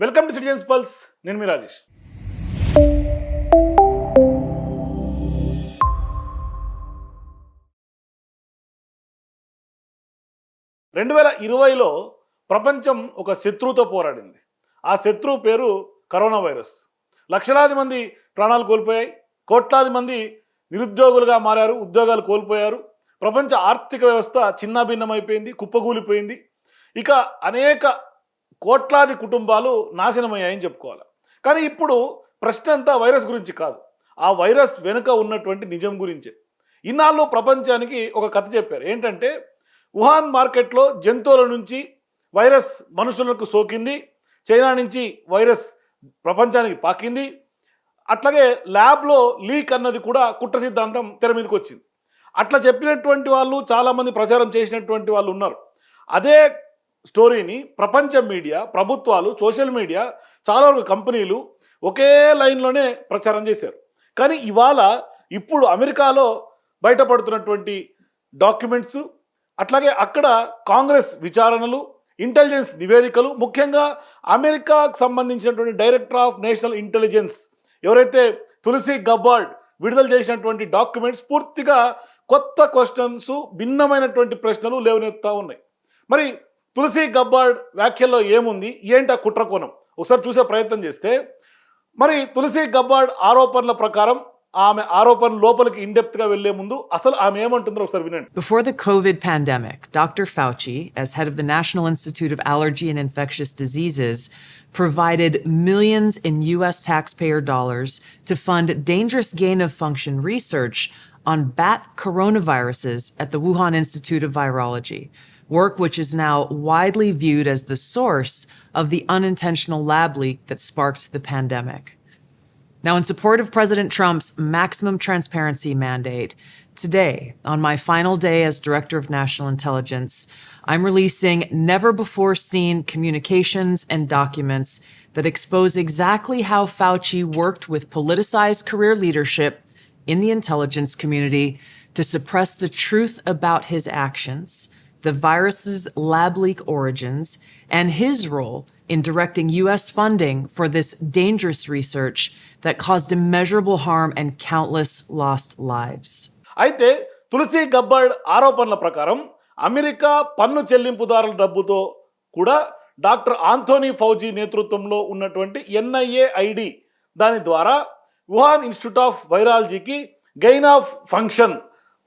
Welcome to citizens pulse. నేను మీ రాజేష్. 2020లో ప్రపంచం ఒక శత్రువుతో పోరాడింది. ఆ శత్రువు పేరు కరోనా వైరస్. లక్షలాది మంది ప్రాణాలు కోల్పోయాయి. కోట్లాది మంది నిరుద్యోగులుగా మారారు, ఉద్యోగాలు కోల్పోయారు. ప్రపంచ ఆర్థిక వ్యవస్థ చిన్నాభిన్నమైపోయింది, కుప్పగూలిపోయింది. ఇక అనేక కోట్లాది కుటుంబాలు నాశనమయ్యాయని చెప్పుకోవాలి. కానీ ఇప్పుడు ప్రశ్న అంతా వైరస్ గురించి కాదు, ఆ వైరస్ వెనుక ఉన్నటువంటి నిజం గురించే. ఇన్నాళ్ళు ప్రపంచానికి ఒక కథ చెప్పారు. ఏంటంటే వుహాన్ మార్కెట్లో జంతువుల నుంచి వైరస్ మనుషులకు సోకింది, చైనా నుంచి వైరస్ ప్రపంచానికి పాకింది, అట్లాగే ల్యాబ్లో లీక్ అన్నది కూడా కుట్ర సిద్ధాంతం తెర మీదకి వచ్చింది. అట్లా చెప్పినటువంటి వాళ్ళు చాలామంది ప్రచారం చేసినటువంటి వాళ్ళు ఉన్నారు. అదే స్టోరీని ప్రపంచ మీడియా, ప్రభుత్వాలు, సోషల్ మీడియా, చాలా వరకు కంపెనీలు ఒకే లైన్లోనే ప్రచారం చేశారు. కానీ ఇప్పుడు అమెరికాలో బయటపడుతున్నటువంటి డాక్యుమెంట్స్, అట్లాగే అక్కడ కాంగ్రెస్ విచారణలు, ఇంటెలిజెన్స్ నివేదికలు, ముఖ్యంగా అమెరికాకు సంబంధించినటువంటి డైరెక్టర్ ఆఫ్ నేషనల్ ఇంటెలిజెన్స్ ఎవరైతే తులసి గబ్బార్డ్ విడుదల చేసినటువంటి డాక్యుమెంట్స్ పూర్తిగా కొత్త క్వశ్చన్స్, భిన్నమైనటువంటి ప్రశ్నలు లేవనెత్తా ఉన్నాయి. మరి తులసి గబ్బార్డ్ వ్యాఖ్యల్లో ఏముంది, ఏంటి ఆ కుట్ర కోణం ఒకసారి చూసే ప్రయత్నం చేస్తే, మరి తులసి గబ్బార్డ్ ఆరోపణల ప్రకారం ఆమె ఆరోపణ లోపలికి ఇన్డెప్త్గా వెళ్లే ముందు అసలు ఆమె ఏమంటుందో ఒకసారి వినండి. Before the COVID pandemic, Dr. Fauci, as head of the National Institute of Allergy and Infectious Diseases, provided millions in US taxpayer dollars to fund dangerous gain-of-function research on bat coronaviruses at the Wuhan Institute of Virology, work which is now widely viewed as the source of the unintentional lab leak that sparked the pandemic. Now, in support of President Trump's maximum transparency mandate, today, on my final day as Director of National Intelligence, I'm releasing never-before-seen communications and documents that expose exactly how Fauci worked with politicized career leadership in the intelligence community to suppress the truth about his actions, the virus's lab leak origins, and his role in directing U.S. funding for this dangerous research that caused immeasurable harm and countless lost lives. అయితే తులసి Gabbard ఆరోపణల ప్రకారం America పన్ను చెల్లింపుదారుల డబ్బుతో కూడా doctor Anthony fauji నేతృత్వంలో ఉన్నటువంటి NIAID దాని ద్వారా వుహాన్ ఇన్స్టిట్యూట్ ఆఫ్ వైరాలజీకి గెయిన్ ఆఫ్ ఫంక్షన్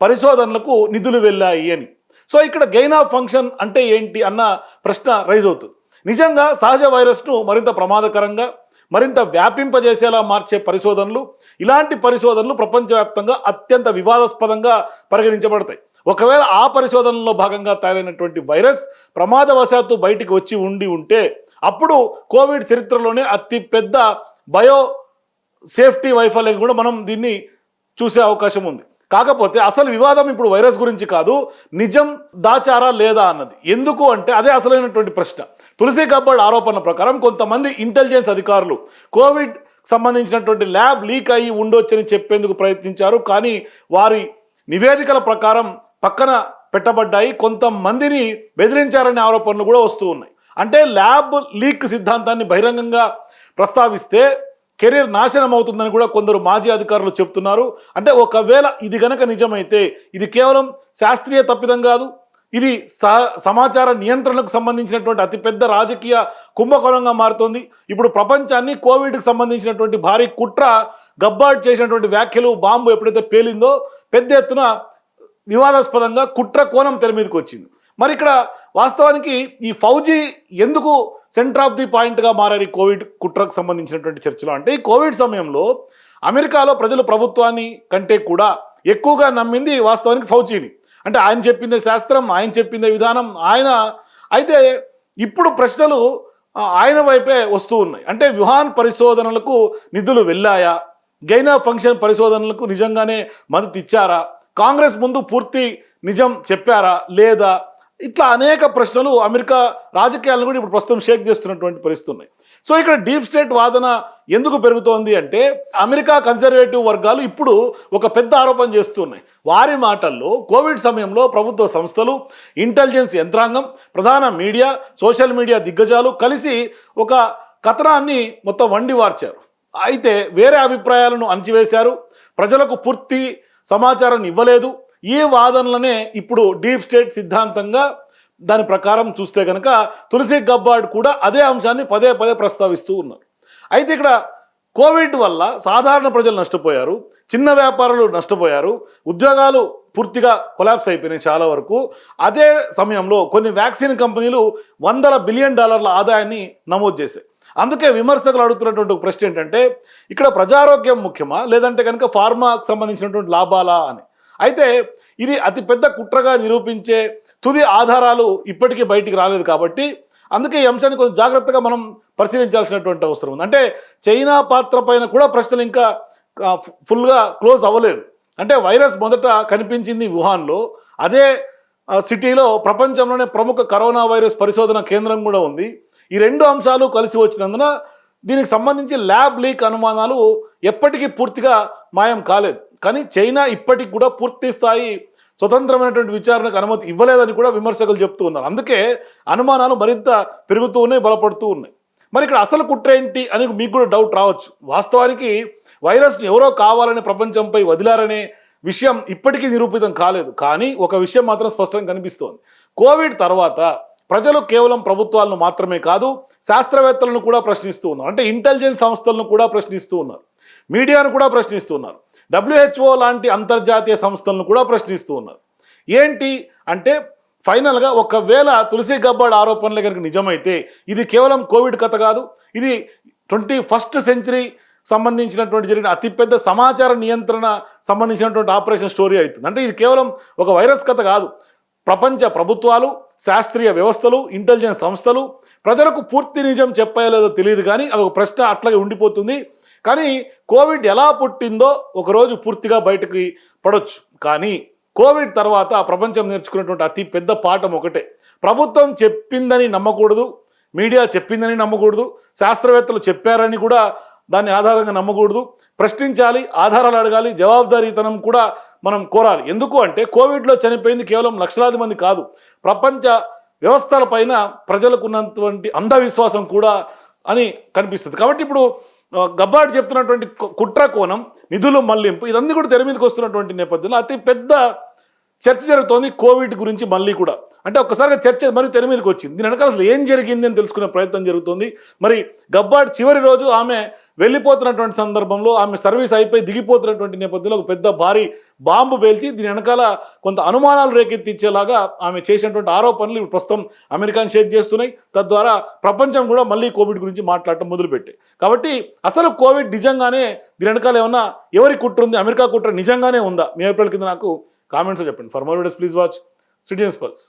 పరిశోధనలకు నిధులు వెళ్ళాయి అని. సో ఇక్కడ గెయిన్ ఆఫ్ ఫంక్షన్ అంటే ఏంటి అన్న ప్రశ్న రైజ్ అవుతుంది. నిజంగా సహజ వైరస్ను మరింత ప్రమాదకరంగా, మరింత వ్యాపింపజేసేలా మార్చే పరిశోధనలు, ఇలాంటి పరిశోధనలు ప్రపంచవ్యాప్తంగా అత్యంత వివాదాస్పదంగా పరిగణించబడతాయి. ఒకవేళ ఆ పరిశోధనలో భాగంగా తయారైనటువంటి వైరస్ ప్రమాదవశాత్తు బయటికి వచ్చి ఉంటే అప్పుడు కోవిడ్ చరిత్రలోనే అతి పెద్ద బయో సేఫ్టీ వైఫల్యం కూడా మనం దీన్ని చూసే అవకాశం ఉంది. కాకపోతే అసలు వివాదం ఇప్పుడు వైరస్ గురించి కాదు, నిజం దాచారా లేదా అన్నది. ఎందుకు అంటే అదే అసలైనటువంటి ప్రశ్న. తులసి గబ్బార్డ్ ఆరోపణల ప్రకారం కొంతమంది ఇంటెలిజెన్స్ అధికారులు కోవిడ్ సంబంధించినటువంటి ల్యాబ్ లీక్ అయ్యి ఉండొచ్చని చెప్పేందుకు ప్రయత్నించారు. కానీ వారి నివేదికల ప్రకారం పక్కన పెట్టబడ్డాయి. కొంతమందిని బెదిరించారనే ఆరోపణలు కూడా వస్తూ ఉన్నాయి. అంటే ల్యాబ్ లీక్ సిద్ధాంతాన్ని బహిరంగంగా ప్రస్తావిస్తే కెరీర్ నాశనం అవుతుందని కూడా కొందరు మాజీ అధికారులు చెప్తున్నారు. అంటే ఒకవేళ ఇది గనక నిజమైతే ఇది కేవలం శాస్త్రీయ తప్పిదం కాదు, ఇది సమాచార నియంత్రణకు సంబంధించినటువంటి అతిపెద్ద రాజకీయ కుంభకోణంగా మారుతోంది. ఇప్పుడు ప్రపంచాన్ని కోవిడ్కి సంబంధించినటువంటి భారీ కుట్ర, గబ్బార్డ్ చేసినటువంటి వ్యాఖ్యలు, బాంబు ఎప్పుడైతే పేలిందో పెద్ద ఎత్తున వివాదాస్పదంగా కుట్ర కోణం తెర మీదకి వచ్చింది. మరి ఇక్కడ వాస్తవానికి ఈ ఫౌజీ ఎందుకు సెంటర్ ఆఫ్ ది పాయింట్గా మారారు ఈ కోవిడ్ కుట్రకు సంబంధించినటువంటి చర్చలో అంటే, ఈ కోవిడ్ సమయంలో అమెరికాలో ప్రజలు ప్రభుత్వాన్ని కంటే కూడా ఎక్కువగా నమ్మింది వాస్తవానికి ఫౌజీని. అంటే ఆయన చెప్పిందే శాస్త్రం, ఆయన చెప్పిందే విధానం అయితే ఇప్పుడు ప్రశ్నలు ఆయన వైపే వస్తూ ఉన్నాయి. అంటే వుహాన్ పరిశోధనలకు నిధులు వెళ్ళాయా, గెయిన్ ఆఫ్ ఫంక్షన్ పరిశోధనలకు నిజంగానే మద్దతు ఇచ్చారా, కాంగ్రెస్ ముందు పూర్తి నిజం చెప్పారా లేదా, ఇట్లా అనేక ప్రశ్నలు అమెరికా రాజకీయాలను కూడా ఇప్పుడు ప్రస్తుతం షేక్ చేస్తున్నటువంటి పరిస్థితి ఉన్నాయి. సో ఇక్కడ డీప్ స్టేట్ వాదన ఎందుకు పెరుగుతోంది అంటే, అమెరికా కన్సర్వేటివ్ వర్గాలు ఇప్పుడు ఒక పెద్ద ఆరోపణ చేస్తున్నాయి. వారి మాటల్లో కోవిడ్ సమయంలో ప్రభుత్వ సంస్థలు, ఇంటెలిజెన్స్ యంత్రాంగం, ప్రధాన మీడియా, సోషల్ మీడియా దిగ్గజాలు కలిసి ఒక కథనాన్ని మొత్తం వండి వార్చారు. అయితే వేరే అభిప్రాయాలను అణచివేశారు, ప్రజలకు పూర్తి సమాచారాన్ని ఇవ్వలేదు. ఈ వాదనలనే ఇప్పుడు డీప్ స్టేట్ సిద్ధాంతంగా దాని ప్రకారం చూస్తే కనుక తులసి గబ్బార్డ్ కూడా అదే అంశాన్ని పదే పదే ప్రస్తావిస్తూ ఉన్నారు. అయితే ఇక్కడ కోవిడ్ వల్ల సాధారణ ప్రజలు నష్టపోయారు, చిన్న వ్యాపారులు నష్టపోయారు, ఉద్యోగాలు పూర్తిగా కొలాప్స్ అయిపోయినాయి చాలా వరకు. అదే సమయంలో కొన్ని వ్యాక్సిన్ కంపెనీలు $100 బిలియన్ ఆదాయాన్ని నమోదు చేశాయి. అందుకే విమర్శకులు అడుగుతున్నటువంటి ఒక ప్రశ్న ఏంటంటే, ఇక్కడ ప్రజారోగ్యం ముఖ్యమా లేదంటే కనుక ఫార్మాకు సంబంధించినటువంటి లాభాలా అని. అయితే ఇది అతిపెద్ద కుట్రగా నిరూపించే తుది ఆధారాలు ఇప్పటికీ బయటికి రాలేదు కాబట్టి అందుకే ఈ అంశాన్ని కొంచెం జాగ్రత్తగా మనం పరిశీలించాల్సినటువంటి అవసరం ఉంది. అంటే చైనా పాత్ర పైన కూడా ప్రశ్నలు ఇంకా ఫుల్గా క్లోజ్ అవ్వలేదు. అంటే వైరస్ మొదట కనిపించింది వుహాన్లో, అదే సిటీలో ప్రపంచంలోనే ప్రముఖ కరోనా వైరస్ పరిశోధన కేంద్రం కూడా ఉంది. ఈ రెండు అంశాలు కలిసి వచ్చినందున దీనికి సంబంధించి ల్యాబ్ లీక్ అనుమానాలు ఎప్పటికీ పూర్తిగా మాయం కాలేదు. కానీ చైనా ఇప్పటికి కూడా పూర్తి స్థాయి స్వతంత్రమైనటువంటి విచారణకు అనుమతి ఇవ్వలేదని కూడా విమర్శకులు చెప్తూ ఉన్నారు. అందుకే అనుమానాలు మరింత పెరుగుతూ ఉన్నాయి, బలపడుతూ ఉన్నాయి. మరి ఇక్కడ అసలు కుట్ర ఏంటి అని మీకు కూడా డౌట్ రావచ్చు. వాస్తవానికి వైరస్ను ఎవరో కావాలని ప్రపంచంపై వదిలారనే విషయం ఇప్పటికీ నిరూపితం కాలేదు. కానీ ఒక విషయం మాత్రం స్పష్టంగా కనిపిస్తోంది. కోవిడ్ తర్వాత ప్రజలు కేవలం ప్రభుత్వాలను మాత్రమే కాదు, శాస్త్రవేత్తలను కూడా ప్రశ్నిస్తూ ఉన్నారు. అంటే ఇంటెలిజెన్స్ సంస్థలను కూడా ప్రశ్నిస్తూ ఉన్నారు, మీడియాను కూడా ప్రశ్నిస్తూ ఉన్నారు, WHO లాంటి అంతర్జాతీయ సంస్థలను కూడా ప్రశ్నిస్తూ ఉన్నారు. ఏంటి అంటే ఫైనల్గా ఒకవేళ తులసి గబ్బార్డ్ ఆరోపణలు కనుక నిజమైతే ఇది కేవలం కోవిడ్ కథ కాదు, ఇది 21st సెంచరీ సంబంధించినటువంటి జరిగిన అతిపెద్ద సమాచార నియంత్రణ సంబంధించినటువంటి ఆపరేషన్ స్టోరీ అవుతుంది. అంటే ఇది కేవలం ఒక వైరస్ కథ కాదు, ప్రపంచ ప్రభుత్వాలు, శాస్త్రీయ వ్యవస్థలు, ఇంటెలిజెన్స్ సంస్థలు ప్రజలకు పూర్తి నిజం చెప్పలేదో తెలియదు, కానీ అదొక ప్రశ్న అట్లాగే ఉండిపోతుంది. కానీ కోవిడ్ ఎలా పుట్టిందో ఒకరోజు పూర్తిగా బయటకి పడవచ్చు. కానీ కోవిడ్ తర్వాత ప్రపంచం నేర్చుకున్నటువంటి అతి పెద్ద పాఠం ఒకటే: ప్రభుత్వం చెప్పిందని నమ్మకూడదు, మీడియా చెప్పిందని నమ్మకూడదు, శాస్త్రవేత్తలు చెప్పారని కూడా దాన్ని ఆధారంగా నమ్మకూడదు. ప్రశ్నించాలి, ఆధారాలు అడగాలి, జవాబుదారీతనం కూడా మనం కోరాలి. ఎందుకు అంటే కోవిడ్లో చనిపోయింది కేవలం లక్షలాది మంది కాదు, ప్రపంచ వ్యవస్థలపైన ప్రజలకు ఉన్నటువంటి అంధవిశ్వాసం కూడా అని కనిపిస్తుంది. కాబట్టి ఇప్పుడు గబ్బార్డ్ చెప్తున్నటువంటి కుట్ర కోణం, నిధులు మళ్లింపు, ఇదన్నీ కూడా తెర మీదకి వస్తున్నటువంటి నేపథ్యంలో అతి పెద్ద చర్చ జరుగుతోంది కోవిడ్ గురించి. మళ్ళీ కూడా అంటే ఒక్కసారిగా చర్చ మరి తెర మీదకి వచ్చింది. దీని వెనకాల అసలు ఏం జరిగింది అని తెలుసుకునే ప్రయత్నం జరుగుతుంది. మరి గబ్బార్డ్ చివరి రోజు ఆమె వెళ్ళిపోతున్నటువంటి సందర్భంలో, ఆమె సర్వీస్ అయిపోయి దిగిపోతున్నటువంటి నేపథ్యంలో ఒక పెద్ద భారీ బాంబు పేల్చి దీని వెనకాల కొంత అనుమానాలు రేకెత్తించేలాగా ఆమె చేసినటువంటి ఆరోపణలు ఇప్పుడు ప్రస్తుతం అమెరికాను షేక్ చేస్తున్నాయి. తద్వారా ప్రపంచం కూడా మళ్ళీ కోవిడ్ గురించి మాట్లాడటం మొదలుపెట్టాయి. కాబట్టి అసలు కోవిడ్ నిజంగానే దీని వెనకాల ఏమన్నా ఎవరి కుట్ర ఉంది, అమెరికా కుట్ర నిజంగానే ఉందా? మీ అభిప్రాయాల కింద నాకు కామెంట్స్లో చెప్పండి. For more videos please watch citizens pulse.